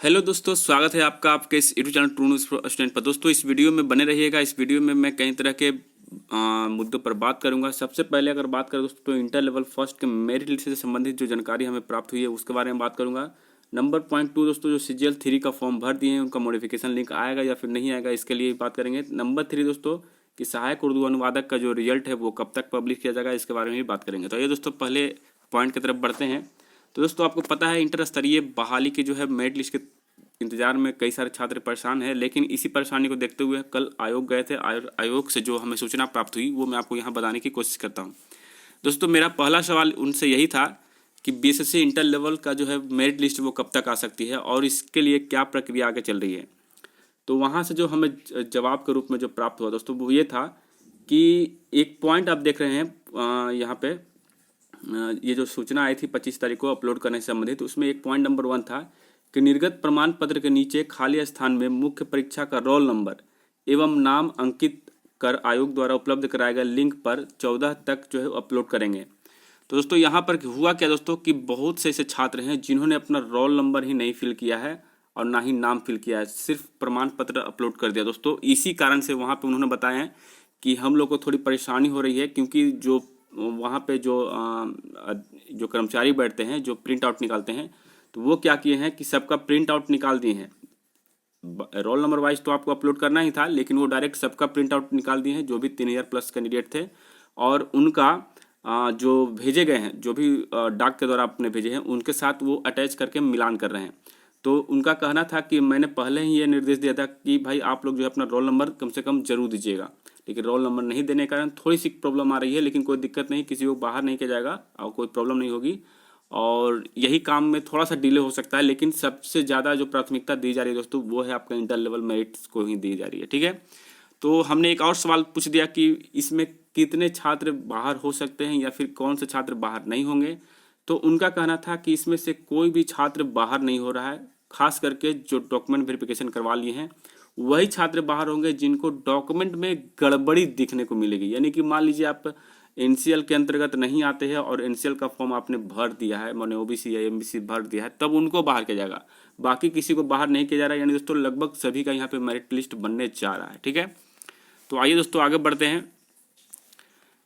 Hello दोस्तों, स्वागत है आपका आपके इस YouTube channel true news student पर। दोस्तों इस वीडियो में बने रहिएगा। इस वीडियो में मैं कई तरह के मुद्दों पर बात करूंगा। सबसे पहले अगर बात करें दोस्तों तो इंटर लेवल फर्स्ट के मेरिट लिस्ट से संबंधित जो जानकारी हमें प्राप्त हुई है उसके बारे में बात करूंगा। नंबर पॉइंट 2 दोस्तों, जो CGL 3 का फॉर्म भर दिए हैं उनका मॉडिफिकेशन लिंक आएगा या फिर नहीं आएगा, इसके लिए बात करेंगे। नंबर 3 दोस्तों कि सहायक उर्दू अनुवादक का जो रिजल्ट है वो कब तक पब्लिश किया जाएगा, इसके बारे में भी बात करेंगे। तो ये दोस्तों पहले पॉइंट की तरफ बढ़ते हैं। तो दोस्तों आपको पता है इंटर स्तरीय बहाली की जो है मेरिट लिस्ट के इंतजार में कई सारे छात्र परेशान हैं, लेकिन इसी परेशानी को देखते हुए कल आयोग गए थे। आयोग से जो हमें सूचना प्राप्त हुई वो मैं आपको यहाँ बताने की कोशिश करता हूँ। दोस्तों मेरा पहला सवाल उनसे यही था कि BSSC इंटर लेवल का जो है मेरिट लिस्ट वो कब तक आ सकती है और इसके लिए क्या प्रक्रिया आगे चल रही है। तो वहाँ से जो हमें जवाब के रूप में जो प्राप्त हुआ दोस्तों वो ये था कि एक पॉइंट आप देख रहे हैं यहाँ पे ये जो सूचना आई थी 25 तारीख को अपलोड करने से संबंधित, तो उसमें एक पॉइंट नंबर 1 था कि निर्गत प्रमाण पत्र के नीचे खाली स्थान में मुख्य परीक्षा का रोल नंबर एवं नाम अंकित कर आयोग द्वारा उपलब्ध कराए गए लिंक पर 14 तक जो है अपलोड करेंगे। तो दोस्तों यहाँ पर हुआ क्या दोस्तों कि बहुत से ऐसे छात्र हैं जिन्होंने अपना रोल नंबर ही नहीं फिल किया है और ना ही नाम फिल किया है, सिर्फ प्रमाण पत्र अपलोड कर दिया। दोस्तों इसी कारण से वहाँ पे उन्होंने बताया है कि हम लोग को थोड़ी परेशानी हो रही है, क्योंकि जो वहाँ पे जो कर्मचारी बैठते हैं जो प्रिंट आउट निकालते हैं, तो वो क्या किए हैं कि सबका प्रिंट आउट निकाल दिए हैं। रोल नंबर वाइज तो आपको अपलोड करना ही था, लेकिन वो डायरेक्ट सबका प्रिंट आउट निकाल दिए हैं जो भी 3000 प्लस कैंडिडेट थे, और उनका जो भेजे गए हैं, जो भी डाक के द्वारा आपने भेजे हैं, उनके साथ वो अटैच करके मिलान कर रहे हैं। तो उनका कहना था कि मैंने पहले ही ये निर्देश दिया था कि भाई आप लोग जो है अपना रोल नंबर कम से कम जरूर दीजिएगा, लेकिन रोल नंबर नहीं देने के कारण थोड़ी सी प्रॉब्लम आ रही है। लेकिन कोई दिक्कत नहीं, किसी को बाहर नहीं किया जाएगा और कोई प्रॉब्लम नहीं होगी, और यही काम में थोड़ा सा डिले हो सकता है, लेकिन सबसे ज़्यादा जो प्राथमिकता दी जा रही है दोस्तों वो है आपका इंटर लेवल मेरिट्स को ही दी जा रही है। ठीक है, तो हमने एक और सवाल पूछ दिया कि इसमें कितने छात्र बाहर हो सकते हैं या फिर कौन से छात्र बाहर नहीं होंगे। तो उनका कहना था कि इसमें से कोई भी छात्र बाहर नहीं हो रहा है, खास करके जो डॉक्यूमेंट वेरिफिकेशन करवा लिए हैं वही छात्र बाहर होंगे जिनको डॉक्यूमेंट में गड़बड़ी दिखने को मिलेगी। यानी कि मान लीजिए आप NCL के अंतर्गत नहीं आते हैं और NCL का फॉर्म आपने भर दिया है, मैंने OBC या MBC भर दिया है, तब उनको बाहर किया जाएगा, बाकी किसी को बाहर नहीं किया जा रहा है। यानी दोस्तों लगभग सभी का यहाँ पे मेरिट लिस्ट बनने जा रहा है। ठीक है, तो आइए दोस्तों आगे बढ़ते हैं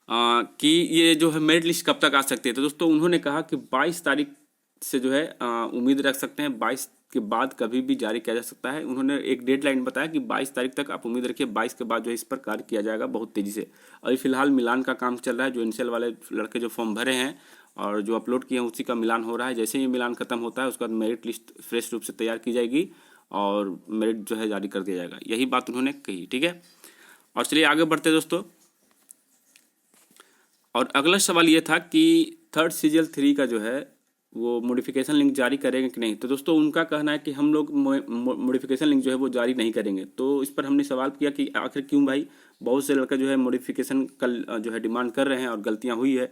कि ये जो है मेरिट लिस्ट कब तक आ सकती है। तो दोस्तों उन्होंने कहा कि 22 तारीख से जो है उम्मीद रख सकते हैं, 22 के बाद कभी भी जारी किया जा सकता है। उन्होंने एक डेडलाइन बताया कि 22 तारीख तक आप उम्मीद रखिए, 22 के बाद जो है इस पर कार्य किया जाएगा बहुत तेज़ी से। अभी फिलहाल मिलान का काम चल रहा है, जो NCL वाले लड़के जो फॉर्म भरे हैं और जो अपलोड किए हैं उसी का मिलान हो रहा है। जैसे ही मिलान खत्म होता है उसके बाद मेरिट लिस्ट फ्रेश रूप से तैयार की जाएगी और मेरिट जो है जारी कर दिया जाएगा, यही बात उन्होंने कही। ठीक है, और चलिए आगे बढ़ते दोस्तों। और अगला सवाल ये था कि थर्ड CGL 3 का जो है वो मॉडिफिकेशन लिंक जारी करेंगे कि नहीं। तो दोस्तों उनका कहना है कि हम लोग मॉडिफिकेशन लिंक जो है वो जारी नहीं करेंगे। तो इस पर हमने सवाल किया कि आखिर क्यों भाई, बहुत से लड़के जो है मॉडिफिकेशन कल जो है डिमांड कर रहे हैं और गलतियां हुई है।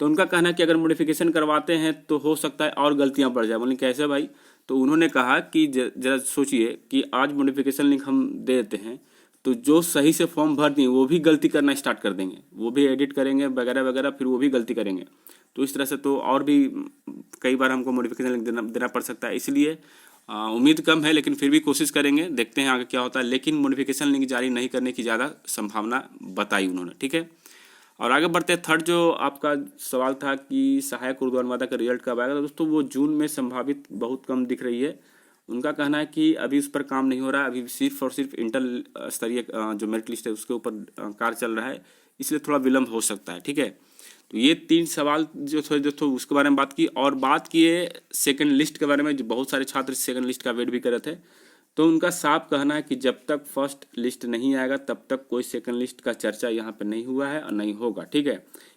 तो उनका कहना है कि अगर मॉडिफिकेशन करवाते हैं तो हो सकता है और गलतियां बढ़ जाए। बोले कैसे भाई? तो उन्होंने कहा कि जरा सोचिए कि आज मॉडिफिकेशन लिंक हम दे देते हैं तो जो सही से फॉर्म भर दिए वो भी गलती करना स्टार्ट कर देंगे, वो भी एडिट करेंगे वगैरह वगैरह, फिर वो भी गलती करेंगे। तो इस तरह से तो और भी कई बार हमको मॉडिफिकेशन लिंक देना पड़ सकता है। इसलिए उम्मीद कम है, लेकिन फिर भी कोशिश करेंगे, देखते हैं आगे क्या होता है। लेकिन मॉडिफिकेशन लिंक जारी नहीं करने की ज़्यादा संभावना बताई उन्होंने। ठीक है, और आगे बढ़ते थर्ड जो आपका सवाल था कि सहायक उर्दू अनुवादक का रिजल्ट कब आएगा। तो दोस्तों वो जून में संभावित बहुत कम दिख रही है। उनका कहना है कि अभी उस पर काम नहीं हो रहा है, अभी सिर्फ और सिर्फ इंटर स्तरीय जो मेरिट लिस्ट है उसके ऊपर कार्य चल रहा है, इसलिए थोड़ा विलम्ब हो सकता है। ठीक है, तो ये 3 सवाल जो थे दोस्तों उसके बारे में बात की, और बात किए सेकंड लिस्ट के बारे में। जो बहुत सारे छात्र सेकंड लिस्ट का वेट भी कर रहे थे, तो उनका साफ कहना है कि जब तक फर्स्ट लिस्ट नहीं आएगा तब तक कोई सेकंड लिस्ट का चर्चा यहाँ पे नहीं हुआ है और नहीं होगा। ठीक है,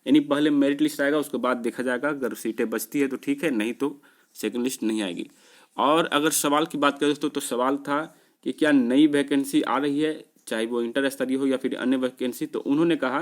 यानी पहले मेरिट लिस्ट आएगा उसके बाद देखा जाएगा, अगर सीटें बचती है तो ठीक है, नहीं तो सेकंड लिस्ट नहीं आएगी। और अगर सवाल की बात करें दोस्तों तो सवाल था कि क्या नई वैकेंसी आ रही है, चाहे वो इंटर स्तरीय हो या फिर अन्य वैकेंसी। तो उन्होंने कहा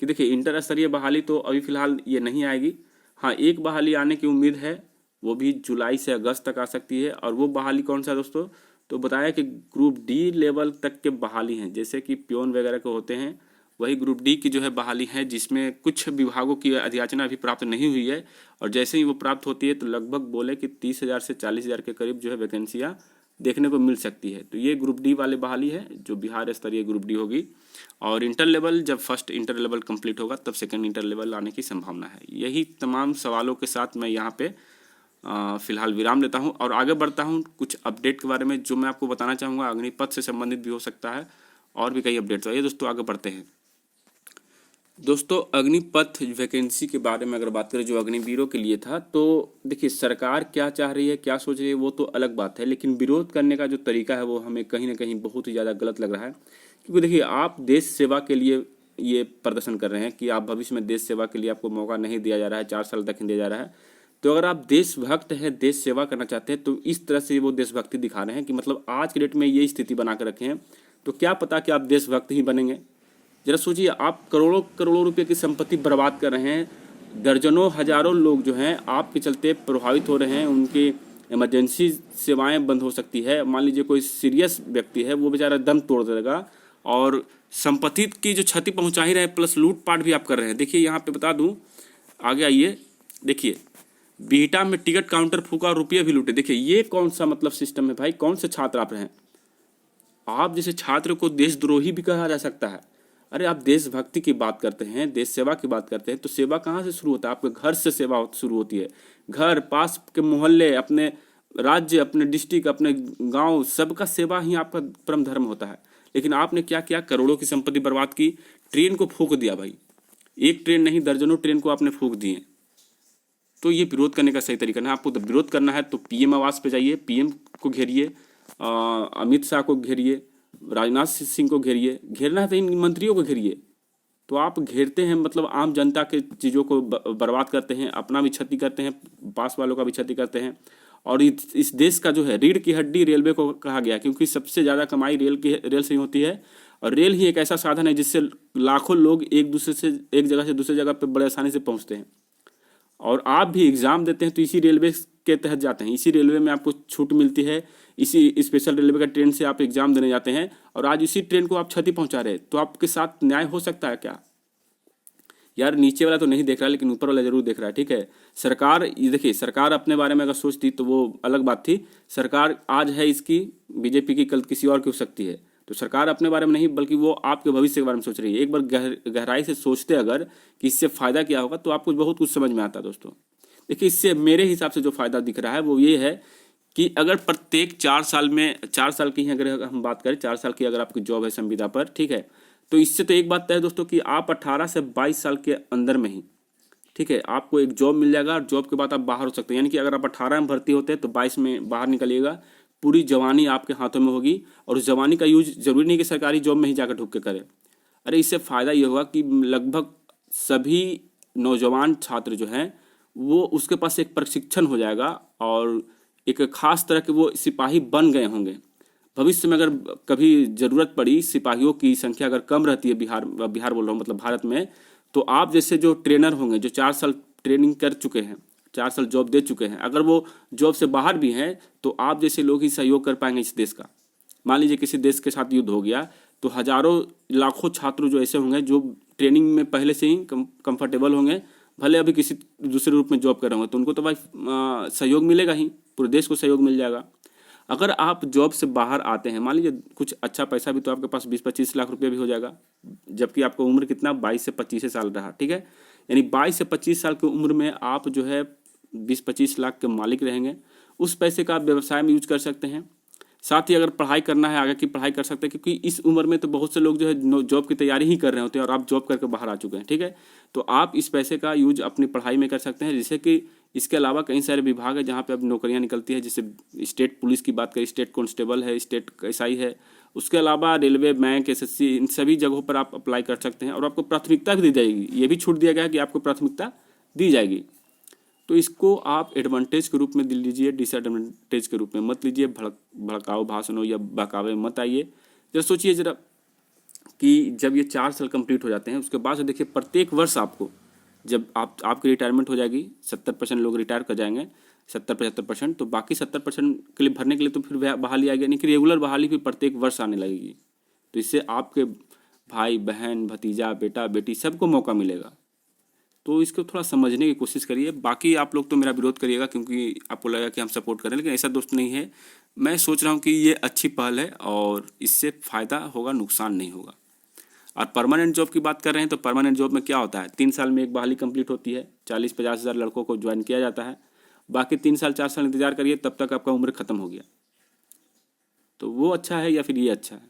कि देखिए इंटर स्तरीय बहाली तो अभी फिलहाल ये नहीं आएगी, हाँ एक बहाली आने की उम्मीद है, वो भी जुलाई से अगस्त तक आ सकती है। और वो बहाली कौन सा दोस्तों? तो बताया कि ग्रुप D लेवल तक के बहाली हैं, जैसे कि प्योन वगैरह के होते हैं, वही ग्रुप D की जो है बहाली है, जिसमें कुछ विभागों की अधियाचना अभी प्राप्त नहीं हुई है, और जैसे ही वो प्राप्त होती है तो लगभग बोले कि 30,000 से 40,000 के करीब जो है वैकेंसियाँ देखने को मिल सकती है। तो ये ग्रुप डी वाले बहाली है जो बिहार स्तरीय ग्रुप डी होगी। और इंटर लेवल, जब फर्स्ट इंटर लेवल कंप्लीट होगा तब सेकंड इंटर लेवल आने की संभावना है। यही तमाम सवालों के साथ मैं यहाँ पे फिलहाल विराम लेता हूँ और आगे बढ़ता हूँ कुछ अपडेट के बारे में जो मैं आपको बताना चाहूँगा। अग्निपथ से संबंधित भी हो सकता है और भी कई अपडेट। तो ये दोस्तों आगे बढ़ते हैं। दोस्तों अग्निपथ वैकेंसी के बारे में अगर बात करें जो अग्निवीरों के लिए था, तो देखिए सरकार क्या चाह रही है, क्या सोच रही है, वो तो अलग बात है, लेकिन विरोध करने का जो तरीका है वो हमें कहीं ना कहीं बहुत ही ज़्यादा गलत लग रहा है। क्योंकि देखिए आप देश सेवा के लिए ये प्रदर्शन कर रहे हैं कि आप भविष्य में देश सेवा के लिए आपको मौका नहीं दिया जा रहा है, 4 साल तक दिया जा रहा है। तो अगर आप देशभक्त हैं, देश सेवा करना चाहते हैं, तो इस तरह से वो देशभक्ति दिखा रहे हैं कि मतलब आज के डेट में ये स्थिति बना कर रखे हैं, तो क्या पता कि आप देशभक्त ही बनेंगे। जरा सोचिए, आप करोड़ों करोड़ों रुपए की संपत्ति बर्बाद कर रहे हैं, दर्जनों हजारों लोग जो हैं आपके चलते प्रभावित हो रहे हैं, उनकी इमरजेंसी सेवाएं बंद हो सकती है। मान लीजिए कोई सीरियस व्यक्ति है, वो बेचारा दम तोड़ देगा, और संपत्ति की जो क्षति पहुंचा ही रहे प्लस लूटपाट भी आप कर रहे हैं। देखिए यहाँ पे बता दूं, आगे आइए, देखिए बिहटा में टिकट काउंटर फूका और रुपये भी लूटे। देखिए ये कौन सा मतलब सिस्टम है भाई, कौन से छात्र आप रहे हैं? आप जैसे छात्र को देशद्रोही भी कहा जा सकता है। अरे आप देशभक्ति की बात करते हैं, देश सेवा की बात करते हैं, तो सेवा कहाँ से शुरू होता है? आपके घर से सेवा शुरू होती है। घर, पास के मोहल्ले, अपने राज्य, अपने डिस्ट्रिक्ट, अपने गांव, सबका सेवा ही आपका परम धर्म होता है। लेकिन आपने क्या किया? करोड़ों की संपत्ति बर्बाद की, ट्रेन को फूंक दिया भाई। एक ट्रेन नहीं, दर्जनों ट्रेन को आपने फूंक दिए। तो ये विरोध करने का सही तरीका नहीं। आपको विरोध करना है तो पीएम आवास पे जाइए, पीएम को घेरिए, अमित शाह को घेरिए, राजनाथ सिंह को घेरिए। घेरना है तो इन मंत्रियों को घेरिए। तो आप घेरते हैं मतलब आम जनता के चीज़ों को बर्बाद करते हैं, अपना भी क्षति करते हैं, पास वालों का भी क्षति करते हैं। और इस देश का जो है रीढ़ की हड्डी रेलवे को कहा गया, क्योंकि सबसे ज़्यादा कमाई रेल से ही होती है। और रेल ही एक ऐसा साधन है जिससे लाखों लोग एक जगह से दूसरी जगह पर बड़े आसानी से पहुँचते हैं। और आप भी एग्ज़ाम देते हैं तो इसी रेलवे के तहत जाते हैं, इसी रेलवे में आपको छूट मिलती है, इसी स्पेशल रेलवे का ट्रेन से आप एग्ज़ाम देने जाते हैं, और आज इसी ट्रेन को आप क्षति पहुंचा रहे हैं। तो आपके साथ न्याय हो सकता है क्या? यार नीचे वाला तो नहीं देख रहा, लेकिन ऊपर वाला जरूर देख रहा है। ठीक है, सरकार, ये देखिए सरकार अपने बारे में अगर सोचती तो वो अलग बात थी। सरकार आज है इसकी बीजेपी की, कल किसी और की हो सकती है। तो सरकार अपने बारे में नहीं, बल्कि वो आपके भविष्य के बारे में सोच रही है। एक बार गहराई से सोचते अगर कि इससे फ़ायदा क्या होगा, तो आपको बहुत कुछ समझ में आता है दोस्तों। देखिए इससे मेरे हिसाब से जो फ़ायदा दिख रहा है वो ये है कि अगर प्रत्येक 4 साल में, 4 साल की ही अगर हम बात करें, 4 साल की अगर आपकी जॉब है संविदा पर, ठीक है, तो इससे तो एक बात तय है दोस्तों कि आप 18 से 22 साल के अंदर में ही, ठीक है, आपको एक जॉब मिल जाएगा, और जॉब के बाद आप बाहर हो सकते हैं। यानी कि अगर आप 18 में भर्ती होते हैं तो 22 में बाहर निकलिएगा, पूरी जवानी आपके हाथों में होगी। और उस जवानी का यूज जरूरी नहीं कि सरकारी जॉब में ही जाकर ढुक के करें। अरे इससे फ़ायदा ये होगा कि लगभग सभी नौजवान छात्र जो हैं वो उसके पास एक प्रशिक्षण हो जाएगा, और एक खास तरह के वो सिपाही बन गए होंगे। भविष्य में अगर कभी ज़रूरत पड़ी, सिपाहियों की संख्या अगर कम रहती है, बिहार बोल रहा हूँ मतलब भारत में, तो आप जैसे जो ट्रेनर होंगे, जो 4 साल ट्रेनिंग कर चुके हैं, 4 साल जॉब दे चुके हैं, अगर वो जॉब से बाहर भी हैं तो आप जैसे लोग ही सहयोग कर पाएंगे इस देश का। मान लीजिए किसी देश के साथ युद्ध हो गया तो हजारों लाखों छात्र जो ऐसे होंगे जो ट्रेनिंग में पहले से ही कंफर्टेबल होंगे, भले अभी किसी दूसरे रूप में जॉब कर रहे होंगे, तो उनको तो भाई सहयोग मिलेगा ही, पूरे देश को सहयोग मिल जाएगा। अगर आप जॉब से बाहर आते हैं, मान लीजिए कुछ अच्छा पैसा भी तो आपके पास 20-25 लाख रुपये भी हो जाएगा, जबकि आपका उम्र कितना 22 से 25 साल रहा, ठीक है। यानी 22 से 25 साल की उम्र में आप जो है 20-25 लाख के मालिक रहेंगे। उस पैसे का आप व्यवसाय में यूज कर सकते हैं। साथ ही अगर पढ़ाई करना है, आगे की पढ़ाई कर सकते हैं, क्योंकि इस उम्र में तो बहुत से लोग जो है जॉब की तैयारी ही कर रहे होते हैं, और आप जॉब करके बाहर आ चुके हैं, ठीक है। तो आप इस पैसे का यूज अपनी पढ़ाई में कर सकते हैं। जैसे कि इसके अलावा कई सारे विभाग है जहाँ पे अब नौकरियाँ निकलती है, जैसे स्टेट पुलिस की बात करें, स्टेट कांस्टेबल है, स्टेट एसआई है। उसके अलावा रेलवे, बैंक, एसएससी, इन सभी जगहों पर आप अप्लाई कर सकते हैं, और आपको प्राथमिकता भी दी जाएगी। ये भी छूट दिया गया है कि आपको प्राथमिकता दी जाएगी। तो इसको आप एडवांटेज के रूप में लीजिए, डिसएडवांटेज के रूप में मत लीजिए। भड़काऊ भाषणों या बहकावे मत आइए। जरा सोचिए जरा कि जब ये 4 साल कंप्लीट हो जाते हैं, उसके बाद से देखिए प्रत्येक वर्ष आपको, जब आपकी रिटायरमेंट हो जाएगी, 70% लोग रिटायर कर जाएंगे, 70-75%, तो बाकी 70% के लिए भरने के लिए तो फिर बहाली आएगी, यानी कि रेगुलर बहाली फिर प्रत्येक वर्ष आने लगेगी। तो इससे आपके भाई बहन, भतीजा, बेटा बेटी सबको मौका मिलेगा। तो इसको थोड़ा समझने की कोशिश करिए। बाकी आप लोग तो मेरा विरोध करिएगा क्योंकि आपको लगेगा कि हम सपोर्ट करें, लेकिन ऐसा दोस्त नहीं है। मैं सोच रहा हूँ कि ये अच्छी पहल है और इससे फ़ायदा होगा, नुकसान नहीं होगा। और परमानेंट जॉब की बात कर रहे हैं तो परमानेंट जॉब में क्या होता है, 3 साल में एक बहाली कंप्लीट होती है, 40-50 हज़ार लड़कों को ज्वाइन किया जाता है, बाकी 3 साल 4 साल इंतजार करिए, तब तक आपका उम्र ख़त्म हो गया। तो वो अच्छा है या फिर ये अच्छा है?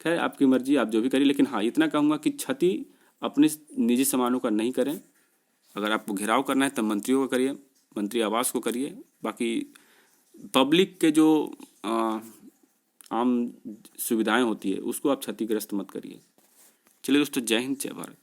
खैर आपकी मर्जी, आप जो भी करिए, लेकिन हाँ इतना कहूँगा कि क्षति अपने निजी सामानों का नहीं करें। अगर आपको घेराव करना है तब मंत्रियों को करिए, मंत्री आवास को करिए, बाकी पब्लिक के जो आम सुविधाएं होती है उसको आप क्षतिग्रस्त मत करिए। चलिए दोस्तों, जय हिंद जय भारत।